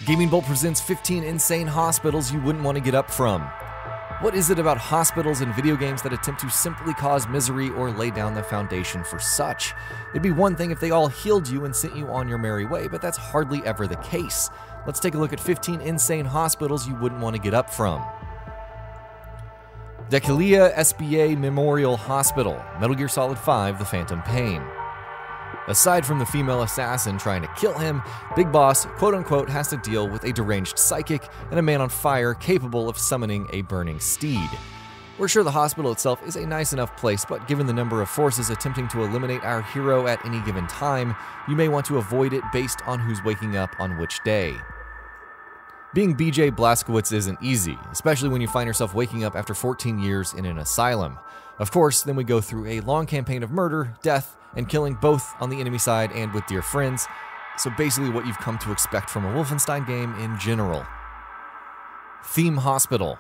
Gaming Bolt presents 15 insane hospitals you wouldn't want to get up from. What is it about hospitals and video games that attempt to simply cause misery or lay down the foundation for such? It'd be one thing if they all healed you and sent you on your merry way, but that's hardly ever the case. Let's take a look at 15 insane hospitals you wouldn't want to get up from. Dhekelia SBA Memorial Hospital, Metal Gear Solid 5: The Phantom Pain. Aside from the female assassin trying to kill him, Big Boss quote-unquote has to deal with a deranged psychic and a man on fire capable of summoning a burning steed. We're sure the hospital itself is a nice enough place, but given the number of forces attempting to eliminate our hero at any given time, you may want to avoid it based on who's waking up on which day. Being BJ Blazkowicz isn't easy, especially when you find yourself waking up after 14 years in an asylum. Of course, then we go through a long campaign of murder, death, and killing both on the enemy side and with dear friends, so basically what you've come to expect from a Wolfenstein game in general. Theme Hospital.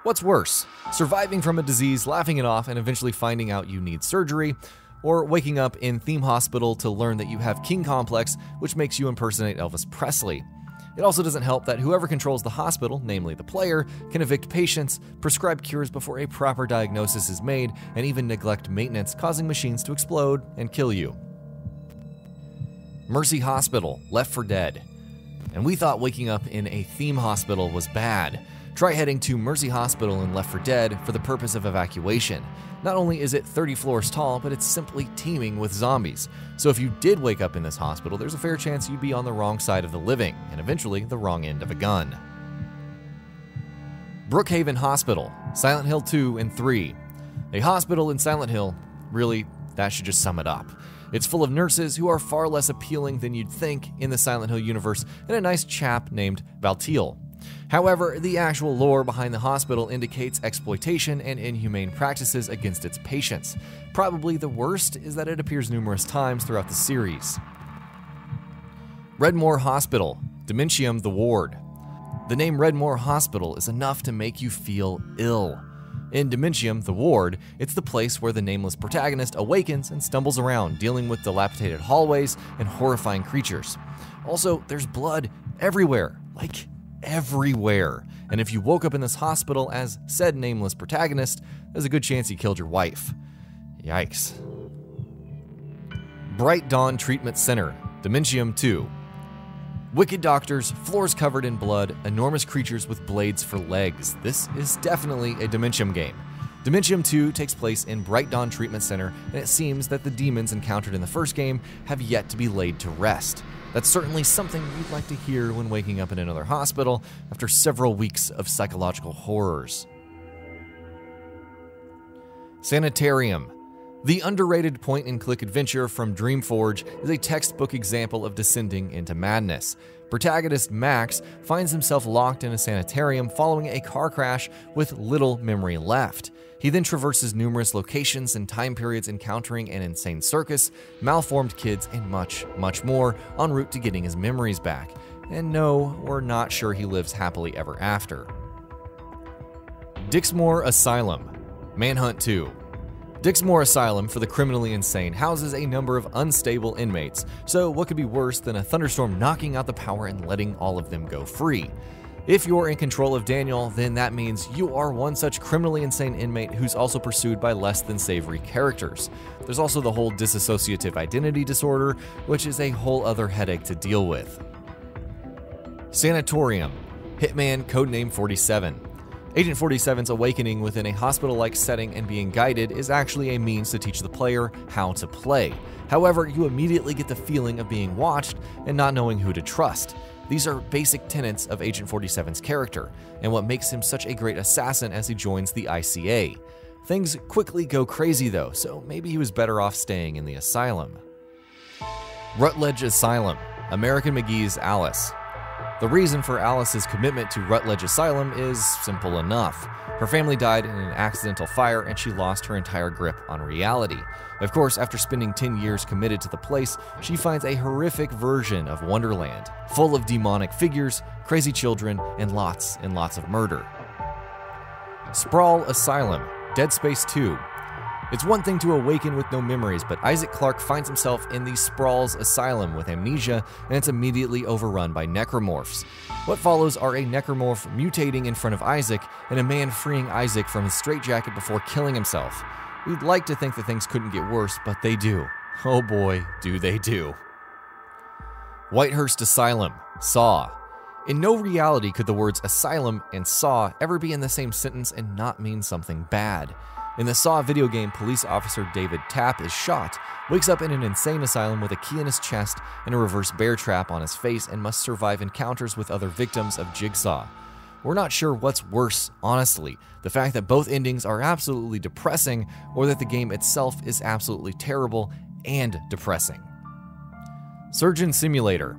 What's worse, surviving from a disease, laughing it off, and eventually finding out you need surgery, or waking up in Theme Hospital to learn that you have King Complex, which makes you impersonate Elvis Presley. It also doesn't help that whoever controls the hospital, namely the player, can evict patients, prescribe cures before a proper diagnosis is made, and even neglect maintenance, causing machines to explode and kill you. Mercy Hospital, Left 4 Dead. And we thought waking up in a theme hospital was bad. Try heading to Mercy Hospital in Left 4 Dead for the purpose of evacuation. Not only is it 30 floors tall, but it's simply teeming with zombies. So if you did wake up in this hospital, there's a fair chance you'd be on the wrong side of the living, and eventually the wrong end of a gun. Brookhaven Hospital, Silent Hill 2 and 3. A hospital in Silent Hill, really, that should just sum it up. It's full of nurses who are far less appealing than you'd think in the Silent Hill universe, and a nice chap named Valtiel. However, the actual lore behind the hospital indicates exploitation and inhumane practices against its patients. Probably the worst is that it appears numerous times throughout the series. Redmoor Hospital, Dementium the Ward. The name Redmoor Hospital is enough to make you feel ill. In Dementium the Ward, it's the place where the nameless protagonist awakens and stumbles around, dealing with dilapidated hallways and horrifying creatures. Also, there's blood everywhere, like everywhere. And if you woke up in this hospital as said nameless protagonist, there's a good chance he killed your wife. Yikes. Bright Dawn Treatment Center, Dementium 2. Wicked doctors, floors covered in blood, enormous creatures with blades for legs. This is definitely a Dementium game. Dementium 2 takes place in Bright Dawn Treatment Center, and it seems that the demons encountered in the first game have yet to be laid to rest. That's certainly something you'd like to hear when waking up in another hospital after several weeks of psychological horrors. SANITARIUM. The underrated point-and-click adventure from Dreamforge is a textbook example of descending into madness. Protagonist Max finds himself locked in a sanitarium following a car crash with little memory left. He then traverses numerous locations and time periods, encountering an insane circus, malformed kids, and much, much more en route to getting his memories back. And no, we're not sure he lives happily ever after. Dixmoor Asylum, Manhunt 2. Dixmoor Asylum for the criminally insane houses a number of unstable inmates, so what could be worse than a thunderstorm knocking out the power and letting all of them go free? If you're in control of Daniel, then that means you are one such criminally insane inmate who's also pursued by less than savory characters. There's also the whole dissociative identity disorder, which is a whole other headache to deal with. SANATORIUM, HITMAN Codename 47. Agent 47's awakening within a hospital-like setting and being guided is actually a means to teach the player how to play. However, you immediately get the feeling of being watched and not knowing who to trust. These are basic tenets of Agent 47's character, and what makes him such a great assassin as he joins the ICA. Things quickly go crazy though, so maybe he was better off staying in the asylum. Rutledge Asylum, American McGee's Alice. The reason for Alice's commitment to Rutledge Asylum is simple enough. Her family died in an accidental fire and she lost her entire grip on reality. Of course, after spending 10 years committed to the place, she finds a horrific version of Wonderland, full of demonic figures, crazy children, and lots of murder. SPRAWL Asylum, Dead Space 2. It's one thing to awaken with no memories, but Isaac Clarke finds himself in the SPRAWL's Asylum with amnesia, and it's immediately overrun by necromorphs. What follows are a necromorph mutating in front of Isaac, and a man freeing Isaac from his straitjacket before killing himself. We'd like to think that things couldn't get worse, but they do. Oh boy, do they do. Whitehurst Asylum, Saw. In no reality could the words Asylum and Saw ever be in the same sentence and not mean something bad. In the Saw video game, police officer David Tapp is shot, wakes up in an insane asylum with a key in his chest and a reverse bear trap on his face, and must survive encounters with other victims of Jigsaw. We're not sure what's worse, honestly, the fact that both endings are absolutely depressing, or that the game itself is absolutely terrible and depressing. Surgeon Simulator.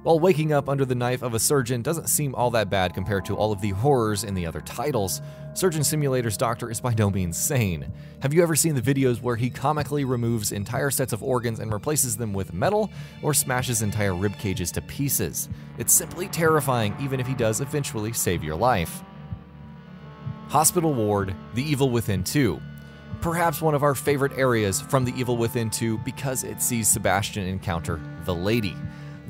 While waking up under the knife of a surgeon doesn't seem all that bad compared to all of the horrors in the other titles, Surgeon Simulator's doctor is by no means sane. Have you ever seen the videos where he comically removes entire sets of organs and replaces them with metal, or smashes entire rib cages to pieces? It's simply terrifying, even if he does eventually save your life. Hospital Ward, The Evil Within 2. Perhaps one of our favorite areas from The Evil Within 2 because it sees Sebastian encounter the Lady.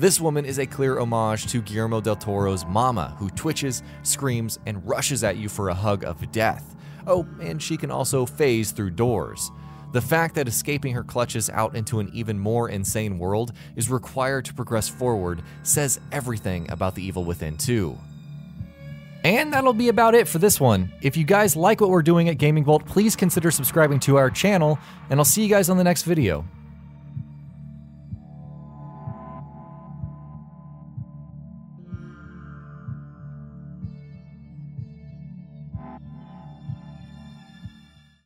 This woman is a clear homage to Guillermo del Toro's Mama, who twitches, screams, and rushes at you for a hug of death. Oh, and she can also phase through doors. The fact that escaping her clutches out into an even more insane world is required to progress forward says everything about The Evil Within 2. And that'll be about it for this one. If you guys like what we're doing at Gaming Vault, please consider subscribing to our channel, and I'll see you guys on the next video.